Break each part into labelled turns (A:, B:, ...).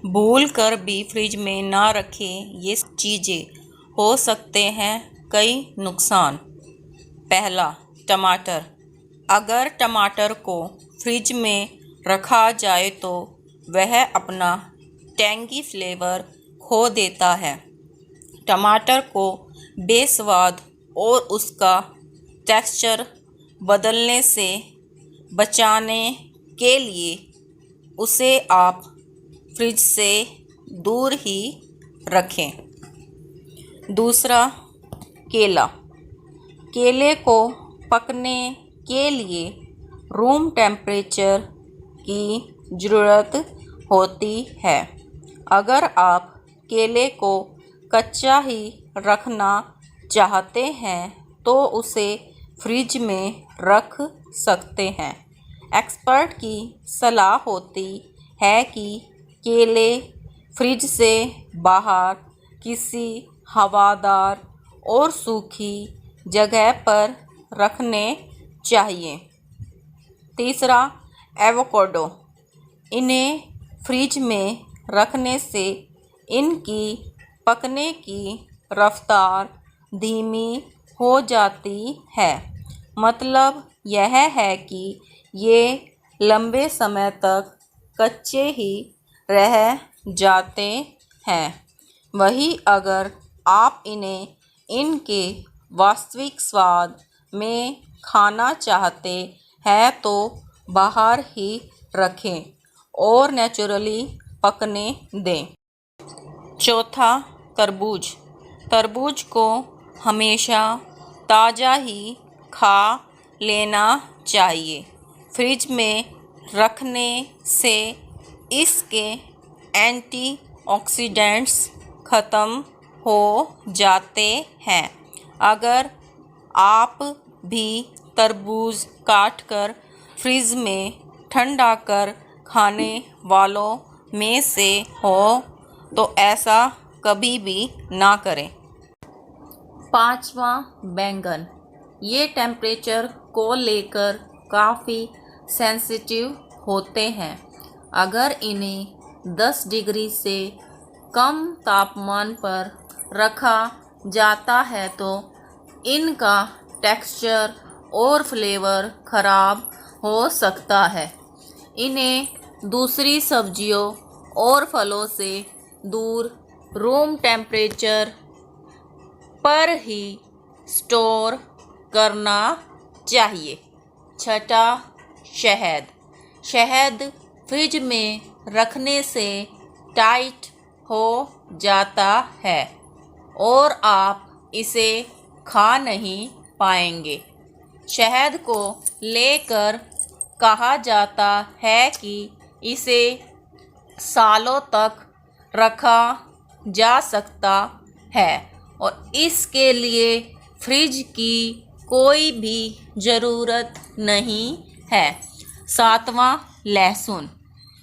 A: भूल कर भी फ्रिज में ना रखें, ये चीज़ें हो सकते हैं कई नुकसान। पहला, टमाटर। अगर टमाटर को फ्रिज में रखा जाए तो वह अपना टैंगी फ्लेवर खो देता है। टमाटर को बेस्वाद और उसका टेक्सचर बदलने से बचाने के लिए उसे आप फ्रिज से दूर ही रखें। दूसरा, केला। केले को पकने के लिए रूम टेम्परेचर की ज़रूरत होती है। अगर आप केले को कच्चा ही रखना चाहते हैं तो उसे फ्रिज में रख सकते हैं। एक्सपर्ट की सलाह होती है कि केले फ्रिज से बाहर किसी हवादार और सूखी जगह पर रखने चाहिए। तीसरा, एवोकाडो। इन्हें फ्रिज में रखने से इनकी पकने की रफ्तार धीमी हो जाती है। मतलब यह है कि ये लंबे समय तक कच्चे ही रह जाते हैं। वहीं अगर आप इन्हें इनके वास्तविक स्वाद में खाना चाहते हैं तो बाहर ही रखें और नेचुरली पकने दें। चौथा, तरबूज। तरबूज को हमेशा ताज़ा ही खा लेना चाहिए। फ्रिज में रखने से इसके एंटीऑक्सीडेंट्स ख़त्म हो जाते हैं। अगर आप भी तरबूज काटकर फ्रिज में ठंडा कर खाने वालों में से हो तो ऐसा कभी भी ना करें। पाँचवा, बैंगन। ये टेम्परेचर को लेकर काफ़ी सेंसिटिव होते हैं। अगर इन्हें 10 डिग्री से कम तापमान पर रखा जाता है तो इनका टेक्सचर और फ्लेवर ख़राब हो सकता है। इन्हें दूसरी सब्जियों और फलों से दूर रूम टेम्परेचर पर ही स्टोर करना चाहिए। छठा, शहद। शहद फ्रिज में रखने से टाइट हो जाता है और आप इसे खा नहीं पाएंगे। शहद को लेकर कहा जाता है कि इसे सालों तक रखा जा सकता है और इसके लिए फ्रिज की कोई भी ज़रूरत नहीं है। सातवां, लहसुन।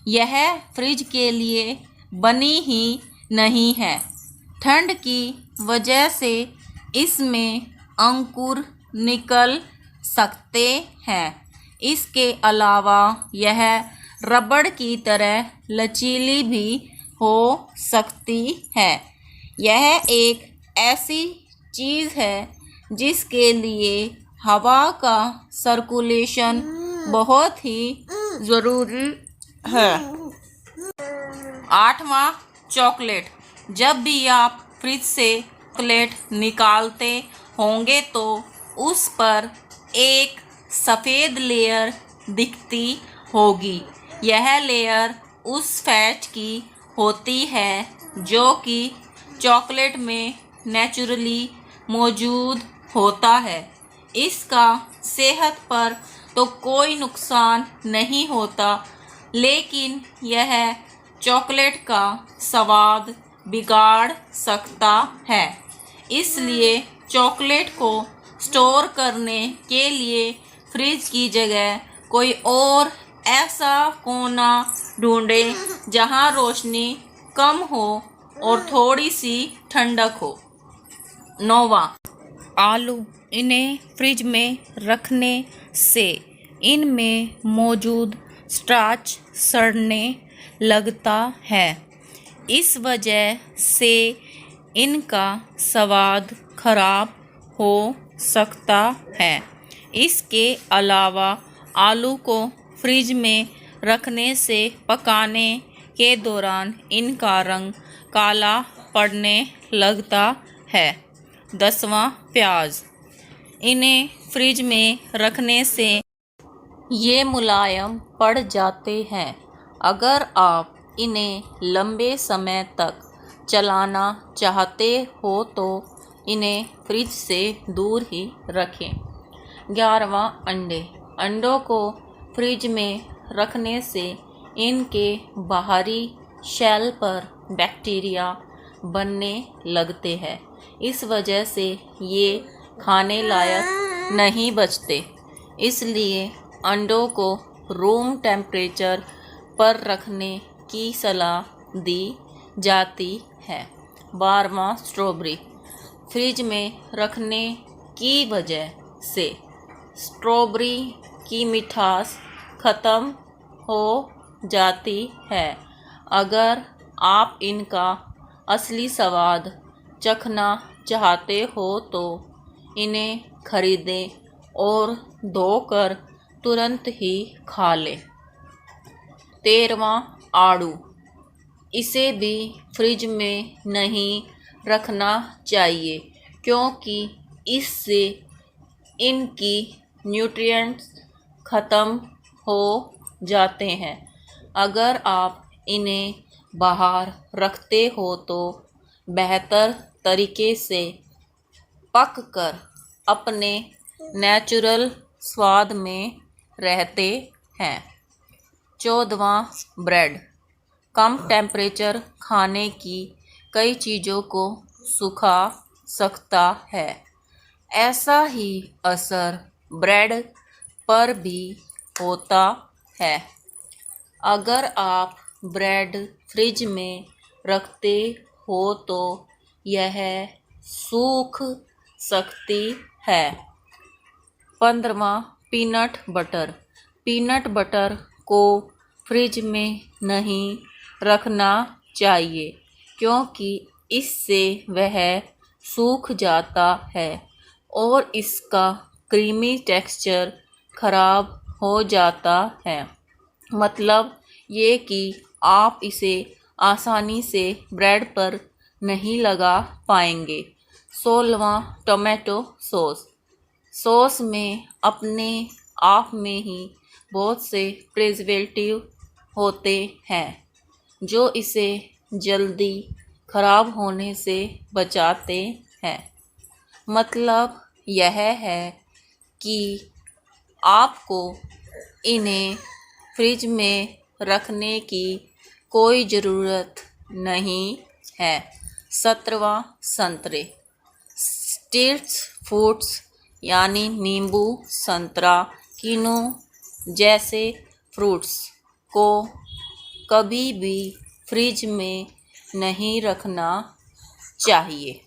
A: यह फ्रिज के लिए बनी ही नहीं है। ठंड की वजह से इसमें अंकुर निकल सकते हैं। इसके अलावा यह रबड़ की तरह लचीली भी हो सकती है। यह एक ऐसी चीज़ है जिसके लिए हवा का सर्कुलेशन बहुत ही ज़रूरी है। आठवां, चॉकलेट। जब भी आप फ्रिज से चॉकलेट निकालते होंगे तो उस पर एक सफ़ेद लेयर दिखती होगी। यह लेयर उस फैट की होती है जो कि चॉकलेट में नेचुरली मौजूद होता है। इसका सेहत पर तो कोई नुकसान नहीं होता, लेकिन यह चॉकलेट का स्वाद बिगाड़ सकता है। इसलिए चॉकलेट को स्टोर करने के लिए फ्रिज की जगह कोई और ऐसा कोना ढूंढें जहां रोशनी कम हो और थोड़ी सी ठंडक हो। 9वां, आलू। इन्हें फ्रिज में रखने से इनमें मौजूद स्टार्च सड़ने लगता है। इस वजह से इनका स्वाद खराब हो सकता है। इसके अलावा आलू को फ्रिज में रखने से पकाने के दौरान इनका रंग काला पड़ने लगता है। 10वां, प्याज। इन्हें फ्रिज में रखने से ये मुलायम पड़ जाते हैं। अगर आप इन्हें लंबे समय तक चलाना चाहते हो तो इन्हें फ्रिज से दूर ही रखें। 11वां, अंडे। अंडों को फ्रिज में रखने से इनके बाहरी शेल पर बैक्टीरिया बनने लगते हैं। इस वजह से ये खाने लायक नहीं बचते। इसलिए अंडों को रूम टेम्परेचर पर रखने की सलाह दी जाती है। 12वां, स्ट्रॉबेरी। फ्रिज में रखने की वजह से स्ट्रॉबेरी की मिठास ख़त्म हो जाती है। अगर आप इनका असली स्वाद चखना चाहते हो तो इन्हें खरीदें और धोकर तुरंत ही खा लें। 13वां, आड़ू। इसे भी फ्रिज में नहीं रखना चाहिए क्योंकि इससे इनकी न्यूट्रिएंट्स ख़त्म हो जाते हैं। अगर आप इन्हें बाहर रखते हो तो बेहतर तरीके से पक कर अपने नेचुरल स्वाद में रहते हैं। 14वां, ब्रेड। कम टेम्परेचर खाने की कई चीज़ों को सुखा सकता है। ऐसा ही असर ब्रेड पर भी होता है। अगर आप ब्रेड फ्रिज में रखते हो तो यह सूख सकती है। 15वां, पीनट बटर। पीनट बटर को फ्रिज में नहीं रखना चाहिए क्योंकि इससे वह सूख जाता है और इसका क्रीमी टेक्सचर ख़राब हो जाता है। मतलब ये कि आप इसे आसानी से ब्रेड पर नहीं लगा पाएंगे। 16वां, टोमेटो सॉस। सॉस में अपने आप में ही बहुत से प्रिजर्वेटिव होते हैं जो इसे जल्दी ख़राब होने से बचाते हैं। मतलब यह है कि आपको इन्हें फ्रिज में रखने की कोई ज़रूरत नहीं है। 17वां, संतरे। स्ट्रीट फ्रूट्स यानी नींबू, संतरा, किनु जैसे फ्रूट्स को कभी भी फ्रिज में नहीं रखना चाहिए।